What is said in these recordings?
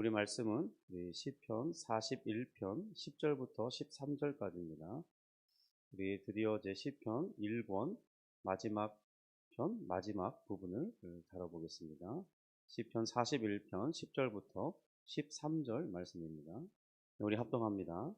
우리 말씀은 우리 시편 41편 10절부터 13절까지입니다. 우리 드디어 제 시편 1권 마지막 마지막 부분을 다뤄보겠습니다. 시편 41편 10절부터 13절 말씀입니다. 우리 합동합니다.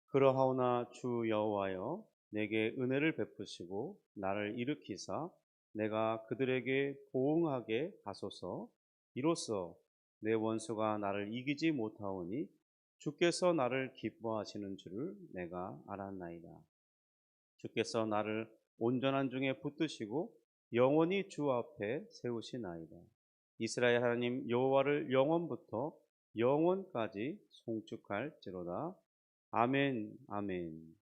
그러하오나 주 여호와여, 내게 은혜를 베푸시고 나를 일으키사 내가 그들에게 보응하게 하소서. 이로써 내 원수가 나를 이기지 못하오니 주께서 나를 기뻐하시는 줄을 내가 알았나이다. 주께서 나를 온전한 중에 붙드시고 영원히 주 앞에 세우시나이다. 이스라엘 하나님 여호와를 영원부터 영원까지 송축할지로다. 아멘, 아멘.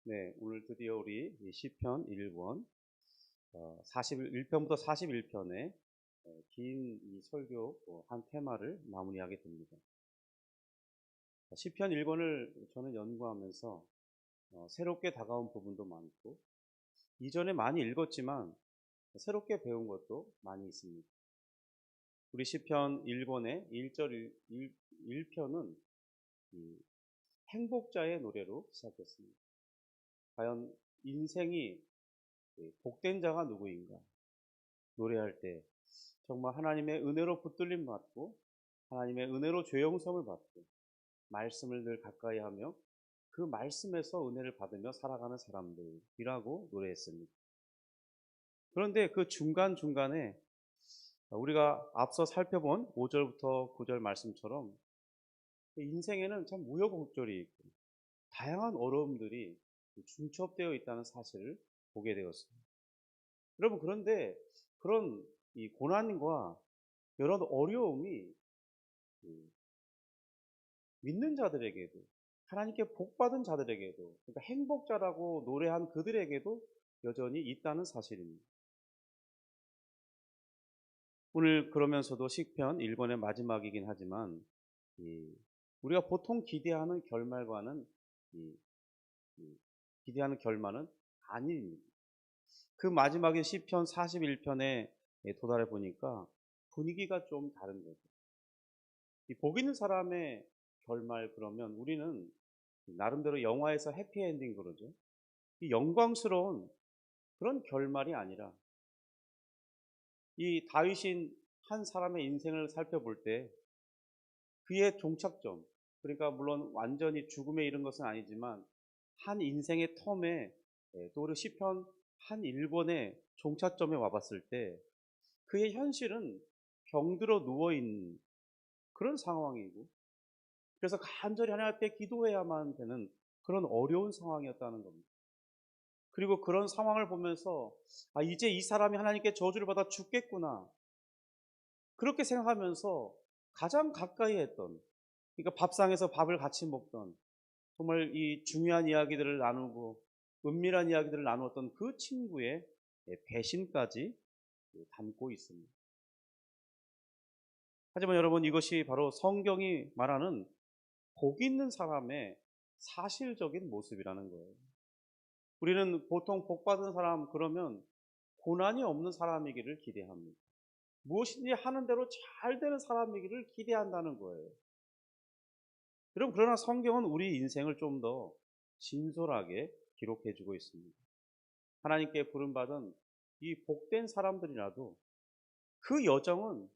네, 오늘 드디어 우리 시편 1권 41편부터 41편의 긴 이 설교 한 테마를 마무리하게 됩니다. 시편 1권을 저는 연구하면서 새롭게 다가온 부분도 많고, 이전에 많이 읽었지만 새롭게 배운 것도 많이 있습니다. 우리 시편 1권의 1절 1편은 행복자의 노래로 시작했습니다. 과연 인생이 복된 자가 누구인가? 노래할 때 정말 하나님의 은혜로 붙들림 받고 하나님의 은혜로 죄 용서를 받고 말씀을 늘 가까이 하며 그 말씀에서 은혜를 받으며 살아가는 사람들이라고 노래했습니다. 그런데 그 중간중간에 우리가 앞서 살펴본 5절부터 9절 말씀처럼 인생에는 참 우여곡절이 있고 다양한 어려움들이 중첩되어 있다는 사실을 보게 되었습니다. 여러분, 그런데 그런 이 고난과 여러 어려움이 믿는 자들에게도, 하나님께 복받은 자들에게도, 그러니까 행복자라고 노래한 그들에게도 여전히 있다는 사실입니다. 오늘 그러면서도 시편 1권의 마지막이긴 하지만 우리가 보통 기대하는 결말과는 기대하는 결말은 아닙니다. 그 마지막에 시편 41편에 도달해 보니까 분위기가 좀 다른 거죠. 이 복 있는 사람의 결말, 그러면 우리는 나름대로 영화에서 해피엔딩 그러죠. 이 영광스러운 그런 결말이 아니라 이 다윗인 한 사람의 인생을 살펴볼 때 그의 종착점, 그러니까 물론 완전히 죽음에 이른 것은 아니지만 한 인생의 텀에 또 우리 시편 한 1권의 종착점에 와봤을 때 그의 현실은 병들어 누워있는 그런 상황이고, 그래서 간절히 하나님 앞에 기도해야만 되는 그런 어려운 상황이었다는 겁니다. 그리고 그런 상황을 보면서 이제 이 사람이 하나님께 저주를 받아 죽겠구나, 그렇게 생각하면서 가장 가까이 했던, 그러니까 밥상에서 밥을 같이 먹던, 정말 이 중요한 이야기들을 나누고 은밀한 이야기들을 나누었던 그 친구의 배신까지 담고 있습니다. 하지만 여러분, 이것이 바로 성경이 말하는 복 있는 사람의 사실적인 모습이라는 거예요. 우리는 보통 복 받은 사람 그러면 고난이 없는 사람이기를 기대합니다. 무엇인지 하는 대로 잘 되는 사람이기를 기대한다는 거예요. 여러분, 그러나 성경은 우리 인생을 좀 더 진솔하게 기록해 주고 있습니다. 하나님께 부름받은 이 복된 사람들이라도 그 여정은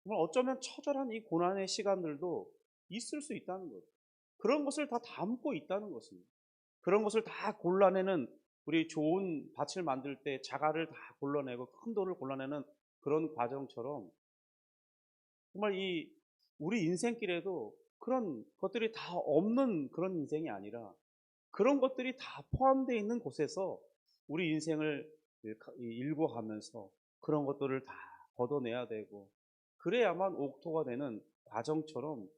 정말 어쩌면 처절한 이 고난의 시간들도 있을 수 있다는 거죠. 그런 것을 다 담고 있다는 것입니다. 그런 것을 다 골라내는, 우리 좋은 밭을 만들 때 자갈을 다 골라내고 큰 돌을 골라내는 그런 과정처럼 정말 이 우리 인생길에도 그런 것들이 다 없는 그런 인생이 아니라 그런 것들이 다 포함되어 있는 곳에서 우리 인생을 일궈가면서 그런 것들을 다 걷어내야 되고, 그래야만 옥토가 되는 과정처럼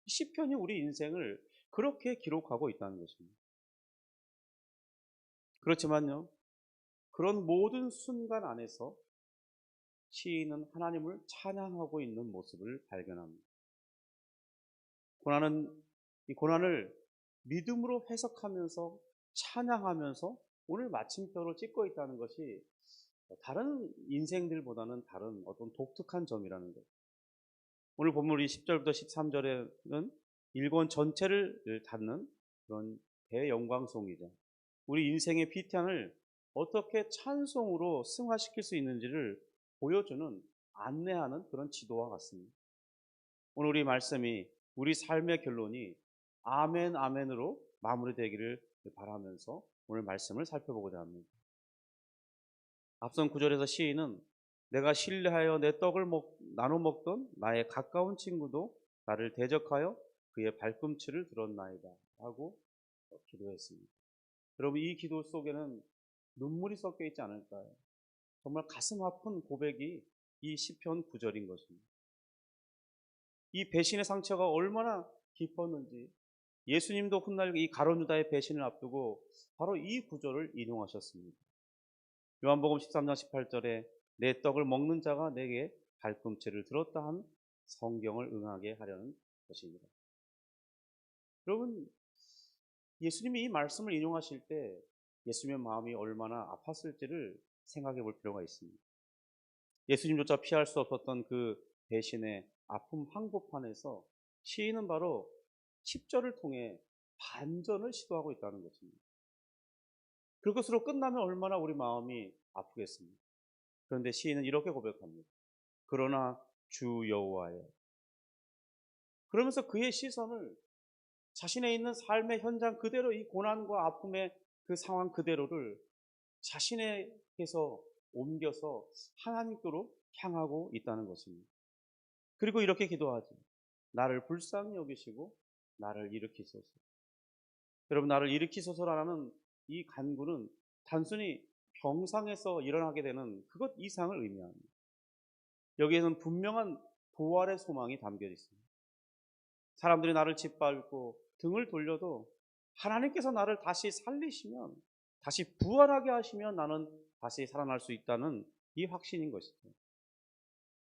시편이 우리 인생을 그렇게 기록하고 있다는 것입니다. 그렇지만요, 그런 모든 순간 안에서 시인은 하나님을 찬양하고 있는 모습을 발견합니다. 이 고난을 믿음으로 해석하면서 찬양하면서 오늘 마침표를 찍고 있다는 것이 다른 인생들보다는 다른 어떤 독특한 점이라는 거예요. 오늘 본문 이 10절부터 13절에는 일권 전체를 닫는 그런 대영광송이죠. 우리 인생의 비탄을 어떻게 찬송으로 승화시킬 수 있는지를 보여주는, 안내하는 그런 지도와 같습니다. 오늘 우리 말씀이, 우리 삶의 결론이 아멘 아멘으로 마무리되기를 바라면서 오늘 말씀을 살펴보고자 합니다. 앞선 구절에서 시인은 내가 신뢰하여 내 떡을 나눠 먹던 나의 가까운 친구도 나를 대적하여 그의 발꿈치를 들었나이다 하고 기도했습니다. 여러분, 이 기도 속에는 눈물이 섞여 있지 않을까요? 정말 가슴 아픈 고백이 이 시편 9절인 것입니다. 이 배신의 상처가 얼마나 깊었는지 예수님도 훗날 이 가룟 유다의 배신을 앞두고 바로 이 구절을 인용하셨습니다. 요한복음 13장 18절에 내 떡을 먹는 자가 내게 발꿈치를 들었다 한 성경을 응하게 하려는 것입니다. 여러분, 예수님이 이 말씀을 인용하실 때 예수님의 마음이 얼마나 아팠을지를 생각해 볼 필요가 있습니다. 예수님조차 피할 수 없었던 그 배신의 아픔 한복판에서 시인은 바로 10절을 통해 반전을 시도하고 있다는 것입니다. 그것으로 끝나면 얼마나 우리 마음이 아프겠습니까? 그런데 시인은 이렇게 고백합니다. 그러나 주 여호와여. 그러면서 그의 시선을 자신의 있는 삶의 현장 그대로, 이 고난과 아픔의 그 상황 그대로를 자신에게서 옮겨서 하나님께로 향하고 있다는 것입니다. 그리고 이렇게 기도하지. 나를 불쌍히 여기시고 나를 일으키소서. 여러분, 나를 일으키소서라는 이 간구는 단순히 병상에서 일어나게 되는 그것 이상을 의미합니다. 여기에는 분명한 부활의 소망이 담겨 있습니다. 사람들이 나를 짓밟고 등을 돌려도 하나님께서 나를 다시 살리시면, 다시 부활하게 하시면 나는 다시 살아날 수 있다는 이 확신인 것이죠.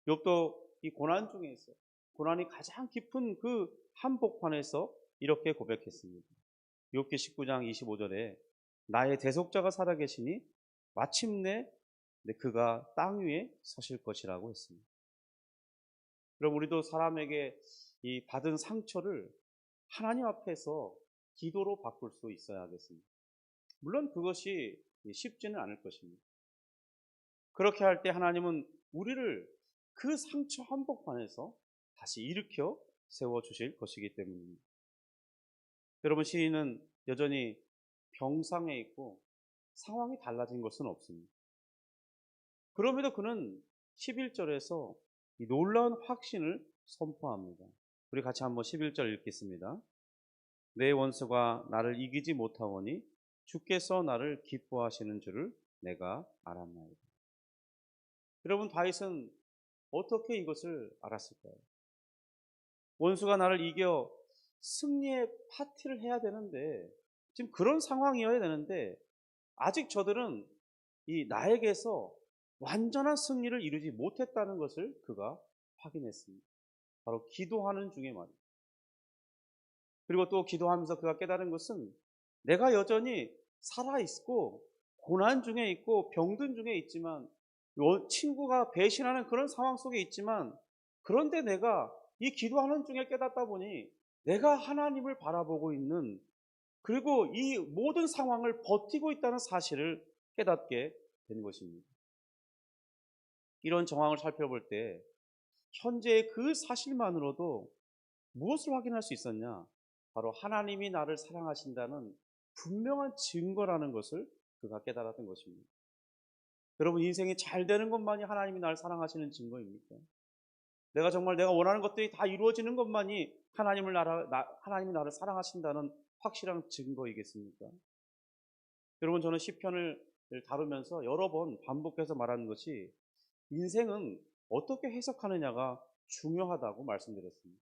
욥도 이 고난 중에 있어요. 고난이 가장 깊은 그 한복판에서 이렇게 고백했습니다. 욥기 19장 25절에 나의 대속자가 살아계시니 마침내 그가 땅 위에 서실 것이라고 했습니다. 그럼 우리도 사람에게 이 받은 상처를 하나님 앞에서 기도로 바꿀 수 있어야 하겠습니다. 물론 그것이 쉽지는 않을 것입니다. 그렇게 할 때 하나님은 우리를 그 상처 한복판에서 다시 일으켜 세워주실 것이기 때문입니다. 여러분, 시인은 여전히 병상에 있고 상황이 달라진 것은 없습니다. 그럼에도 그는 11절에서 이 놀라운 확신을 선포합니다. 우리 같이 한번 11절 읽겠습니다. 내 원수가 나를 이기지 못하오니 주께서 나를 기뻐하시는 줄을 내가 알았나이다. 여러분, 다윗은 어떻게 이것을 알았을까요? 원수가 나를 이겨 승리의 파티를 해야 되는데, 지금 그런 상황이어야 되는데 아직 저들은 이 나에게서 완전한 승리를 이루지 못했다는 것을 그가 확인했습니다. 바로 기도하는 중에 말입니다. 그리고 또 기도하면서 그가 깨달은 것은 내가 여전히 살아있고 고난 중에 있고 병든 중에 있지만, 친구가 배신하는 그런 상황 속에 있지만, 그런데 내가 이 기도하는 중에 깨닫다 보니 내가 하나님을 바라보고 있는, 그리고 이 모든 상황을 버티고 있다는 사실을 깨닫게 된 것입니다. 이런 정황을 살펴볼 때 현재의 그 사실만으로도 무엇을 확인할 수 있었냐? 바로 하나님이 나를 사랑하신다는 분명한 증거라는 것을 그가 깨달았던 것입니다. 여러분, 인생이 잘 되는 것만이 하나님이 나를 사랑하시는 증거입니까? 내가 정말 내가 원하는 것들이 다 이루어지는 것만이 하나님이 나를 사랑하신다는 확실한 증거이겠습니까? 여러분, 저는 시편을 다루면서 여러 번 반복해서 말하는 것이 인생은 어떻게 해석하느냐가 중요하다고 말씀드렸습니다.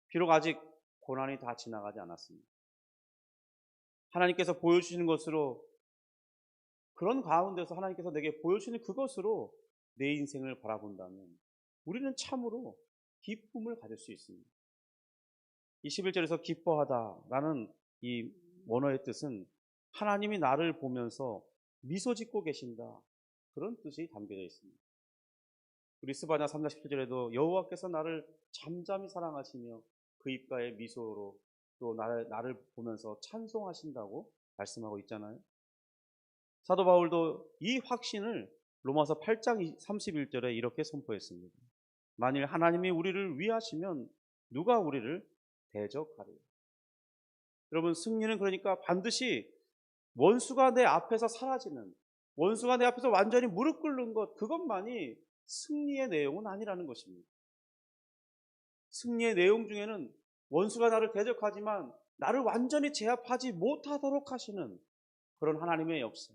비록 아직 고난이 다 지나가지 않았습니다. 하나님께서 보여주시는 것으로, 그런 가운데서 하나님께서 내게 보여주시는 그것으로 내 인생을 바라본다면 우리는 참으로 기쁨을 가질 수 있습니다. 이 11절에서 기뻐하다라는 이 원어의 뜻은 하나님이 나를 보면서 미소 짓고 계신다, 그런 뜻이 담겨져 있습니다. 우리 스바냐 3장 17절에도 여호와께서 나를 잠잠히 사랑하시며 그 입가에 미소로 또 나를 보면서 찬송하신다고 말씀하고 있잖아요. 사도 바울도 이 확신을 로마서 8장 31절에 이렇게 선포했습니다. 만일 하나님이 우리를 위하시면 누가 우리를 대적하리요. 여러분, 승리는 그러니까 반드시 원수가 내 앞에서 사라지는, 원수가 내 앞에서 완전히 무릎 꿇는 것, 그것만이 승리의 내용은 아니라는 것입니다. 승리의 내용 중에는 원수가 나를 대적하지만 나를 완전히 제압하지 못하도록 하시는 그런 하나님의 역사,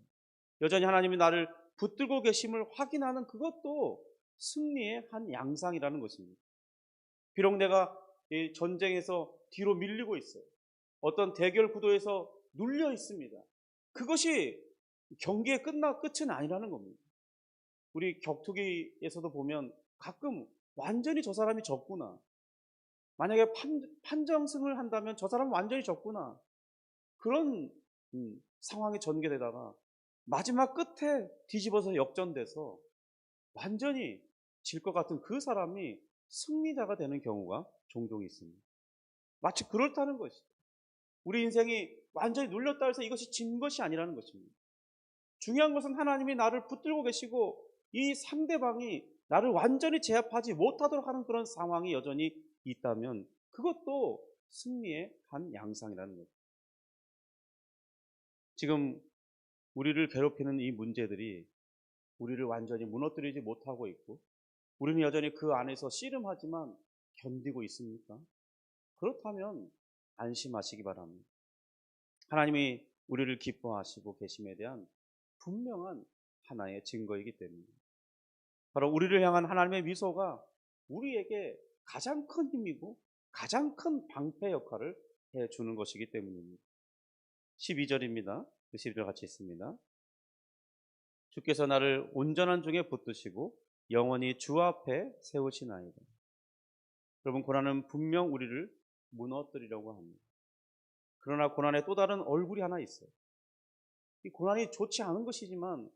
여전히 하나님이 나를 붙들고 계심을 확인하는 그것도 승리의 한 양상이라는 것입니다. 비록 내가 이 전쟁에서 뒤로 밀리고 있어요. 어떤 대결 구도에서 눌려 있습니다. 그것이 경기의 끝은 아니라는 겁니다. 우리 격투기에서도 보면 가끔 완전히 저 사람이 졌구나, 만약에 판정승을 한다면 저 사람은 완전히 졌구나, 그런 상황에 전개되다가 마지막 끝에 뒤집어서 역전돼서 완전히 질 것 같은 그 사람이 승리자가 되는 경우가 종종 있습니다. 마치 그렇다는 것이죠. 우리 인생이 완전히 눌렸다 해서 이것이 진 것이 아니라는 것입니다. 중요한 것은 하나님이 나를 붙들고 계시고 이 상대방이 나를 완전히 제압하지 못하도록 하는 그런 상황이 여전히 있다면 그것도 승리의 한 양상이라는 거죠. 지금 우리를 괴롭히는 이 문제들이 우리를 완전히 무너뜨리지 못하고 있고 우리는 여전히 그 안에서 씨름하지만 견디고 있습니까? 그렇다면 안심하시기 바랍니다. 하나님이 우리를 기뻐하시고 계심에 대한 분명한 하나의 증거이기 때문입니다. 바로 우리를 향한 하나님의 미소가 우리에게 가장 큰 힘이고 가장 큰 방패 역할을 해주는 것이기 때문입니다. 12절입니다. 그 12절 같이 있습니다. 주께서 나를 온전한 중에 붙드시고 영원히 주 앞에 세우시나이다. 여러분, 고난은 분명 우리를 무너뜨리려고 합니다. 그러나 고난의 또 다른 얼굴이 하나 있어요. 이 고난이 좋지 않은 것이지만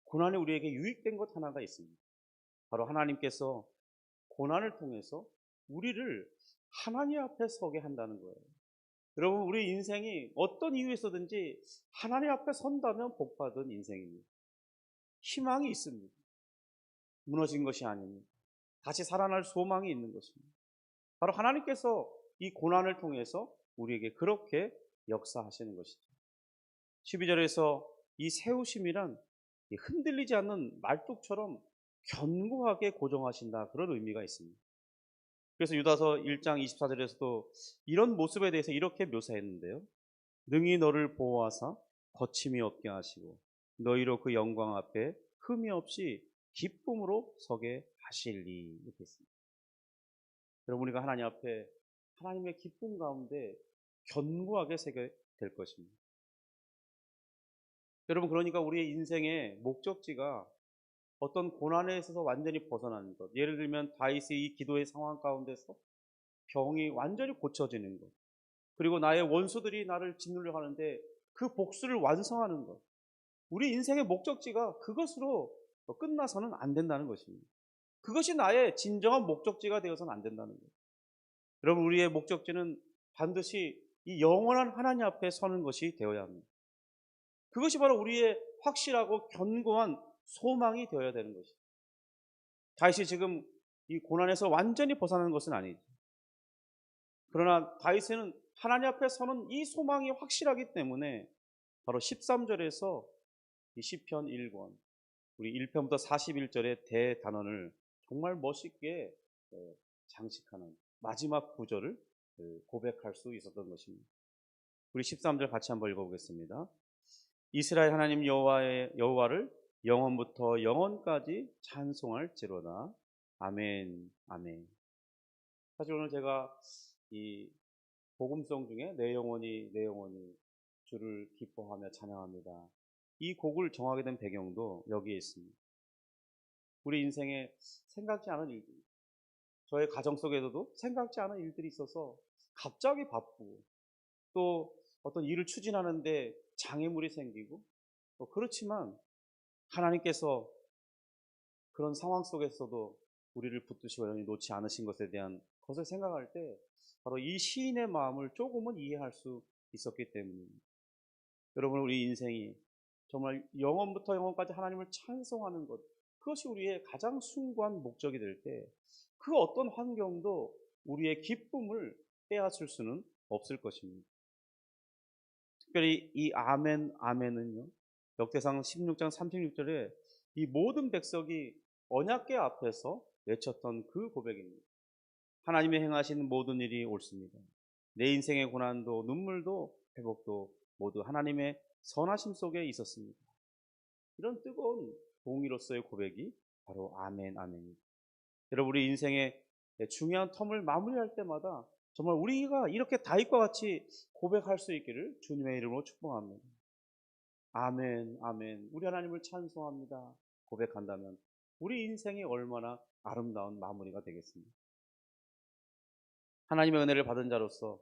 고난이 우리에게 유익된 것 하나가 있습니다. 바로 하나님께서 고난을 통해서 우리를 하나님 앞에 서게 한다는 거예요. 여러분, 우리 인생이 어떤 이유에서든지 하나님 앞에 선다면 복받은 인생입니다. 희망이 있습니다. 무너진 것이 아닙니다. 다시 살아날 소망이 있는 것입니다. 바로 하나님께서 이 고난을 통해서 우리에게 그렇게 역사하시는 것이죠. 12절에서 이 세우심이란 흔들리지 않는 말뚝처럼 견고하게 고정하신다, 그런 의미가 있습니다. 그래서 유다서 1장 24절에서도 이런 모습에 대해서 이렇게 묘사했는데요. 능히 너를 보호하사 거침이 없게 하시고 너희로 그 영광 앞에 흠이 없이 기쁨으로 서게 하실리, 이렇게 했습니다. 여러분, 우리가 하나님 앞에 하나님의 기쁨 가운데 견고하게 서게 될 것입니다. 여러분, 그러니까 우리의 인생의 목적지가 어떤 고난에 있어서 완전히 벗어나는 것, 예를 들면 다윗의 이 기도의 상황 가운데서 병이 완전히 고쳐지는 것, 그리고 나의 원수들이 나를 짓누려 하는데 그 복수를 완성하는 것, 우리 인생의 목적지가 그것으로 끝나서는 안 된다는 것입니다. 그것이 나의 진정한 목적지가 되어서는 안 된다는 거예요. 여러분, 우리의 목적지는 반드시 이 영원한 하나님 앞에 서는 것이 되어야 합니다. 그것이 바로 우리의 확실하고 견고한 소망이 되어야 되는 것이죠. 다윗이 지금 이 고난에서 완전히 벗어나는 것은 아니죠. 그러나 다윗은 하나님 앞에 서는 이 소망이 확실하기 때문에 바로 13절에서 이 시편 1권, 우리 1편부터 41절의 대단원을 정말 멋있게 장식하는 마지막 구절을 고백할 수 있었던 것입니다. 우리 13절 같이 한번 읽어보겠습니다. 이스라엘 하나님 여호와를 영원부터 영원까지 찬송할지로다. 아멘, 아멘. 사실 오늘 제가 이 복음송 중에 내 영혼이 주를 기뻐하며 찬양합니다, 이 곡을 정하게 된 배경도 여기에 있습니다. 우리 인생에 생각지 않은 일들, 저의 가정 속에서도 생각지 않은 일들이 있어서 갑자기 바쁘고 또 어떤 일을 추진하는데 장애물이 생기고, 그렇지만 하나님께서 그런 상황 속에서도 우리를 붙드시고 여전히 놓지 않으신 것에 대한 것을 생각할 때 바로 이 시인의 마음을 조금은 이해할 수 있었기 때문입니다. 여러분, 우리 인생이 정말 영원부터 영원까지 하나님을 찬송하는 것, 그것이 우리의 가장 숭고한 목적이 될 때 그 어떤 환경도 우리의 기쁨을 빼앗을 수는 없을 것입니다. 특별히 이 아멘, 아멘은요, 역대상 16장 36절에 이 모든 백성이 언약궤 앞에서 외쳤던 그 고백입니다. 하나님의 행하신 모든 일이 옳습니다. 내 인생의 고난도 눈물도 회복도 모두 하나님의 선하심 속에 있었습니다. 이런 뜨거운 동의로서의 고백이 바로 아멘, 아멘입니다. 여러분, 우리 인생의 중요한 텀을 마무리할 때마다 정말 우리가 이렇게 다윗과 같이 고백할 수 있기를 주님의 이름으로 축복합니다. 아멘, 아멘. 우리 하나님을 찬송합니다. 고백한다면 우리 인생이 얼마나 아름다운 마무리가 되겠습니까? 하나님의 은혜를 받은 자로서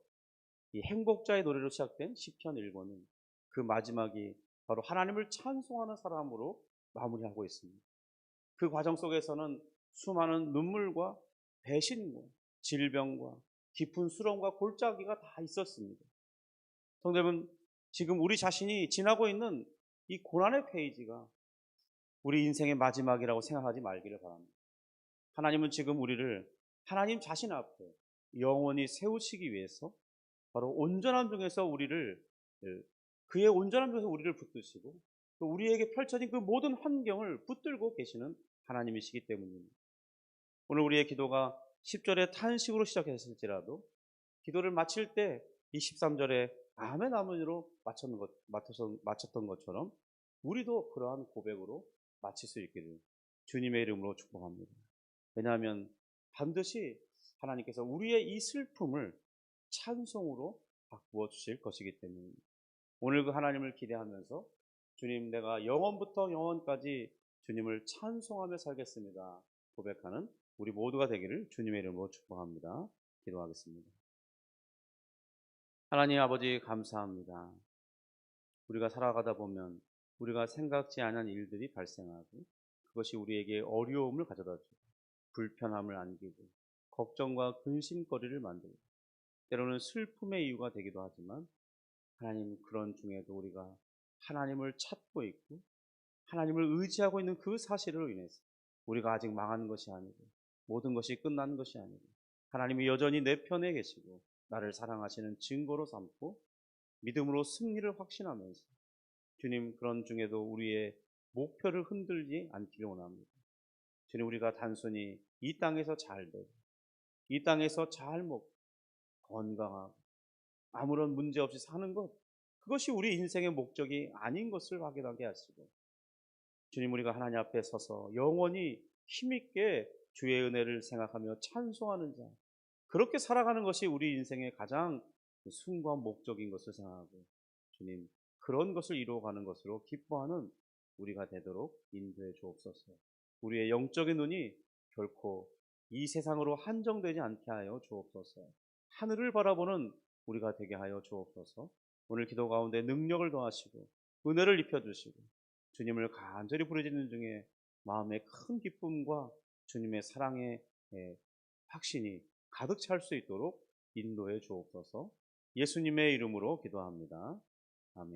이 행복자의 노래로 시작된 시편 1권은 그 마지막이 바로 하나님을 찬송하는 사람으로 마무리하고 있습니다. 그 과정 속에서는 수많은 눈물과 배신과 질병과 깊은 수렁과 골짜기가 다 있었습니다. 성도 여러분, 지금 우리 자신이 지나고 있는 이 고난의 페이지가 우리 인생의 마지막이라고 생각하지 말기를 바랍니다. 하나님은 지금 우리를 하나님 자신 앞에 영원히 세우시기 위해서 바로 온전함 중에서 우리를, 그의 온전함 중에서 우리를 붙드시고 또 우리에게 펼쳐진 그 모든 환경을 붙들고 계시는 하나님이시기 때문입니다. 오늘 우리의 기도가 10절의 탄식으로 시작했을지라도 기도를 마칠 때 이 13절에 아멘 아멘으로 마쳤던 것처럼 우리도 그러한 고백으로 마칠 수 있기를 주님의 이름으로 축복합니다. 왜냐하면 반드시 하나님께서 우리의 이 슬픔을 찬송으로 바꾸어 주실 것이기 때문입니다. 오늘 그 하나님을 기대하면서 주님, 내가 영원부터 영원까지 주님을 찬송하며 살겠습니다 고백하는 우리 모두가 되기를 주님의 이름으로 축복합니다. 기도하겠습니다. 하나님 아버지, 감사합니다. 우리가 살아가다 보면 우리가 생각지 않은 일들이 발생하고 그것이 우리에게 어려움을 가져다 주고 불편함을 안기고 걱정과 근심거리를 만들고 때로는 슬픔의 이유가 되기도 하지만 하나님, 그런 중에도 우리가 하나님을 찾고 있고 하나님을 의지하고 있는 그 사실로 인해서 우리가 아직 망하는 것이 아니고 모든 것이 끝난 것이 아니고 하나님이 여전히 내 편에 계시고 나를 사랑하시는 증거로 삼고 믿음으로 승리를 확신하면서 주님, 그런 중에도 우리의 목표를 흔들지 않기를 원합니다. 주님, 우리가 단순히 이 땅에서 잘 되고 이 땅에서 잘 먹고 건강하고 아무런 문제 없이 사는 것, 그것이 우리 인생의 목적이 아닌 것을 확인하게 하시고 주님, 우리가 하나님 앞에 서서 영원히 힘있게 주의 은혜를 생각하며 찬송하는 자, 그렇게 살아가는 것이 우리 인생의 가장 숭고한 목적인 것을 생각하고 주님, 그런 것을 이루어가는 것으로 기뻐하는 우리가 되도록 인도해 주옵소서. 우리의 영적인 눈이 결코 이 세상으로 한정되지 않게 하여 주옵소서. 하늘을 바라보는 우리가 되게 하여 주옵소서. 오늘 기도 가운데 능력을 더하시고 은혜를 입혀주시고 주님을 간절히 부르짖는 중에 마음의 큰 기쁨과 주님의 사랑의 확신이 가득 찰 수 있도록 인도해 주옵소서. 예수님의 이름으로 기도합니다.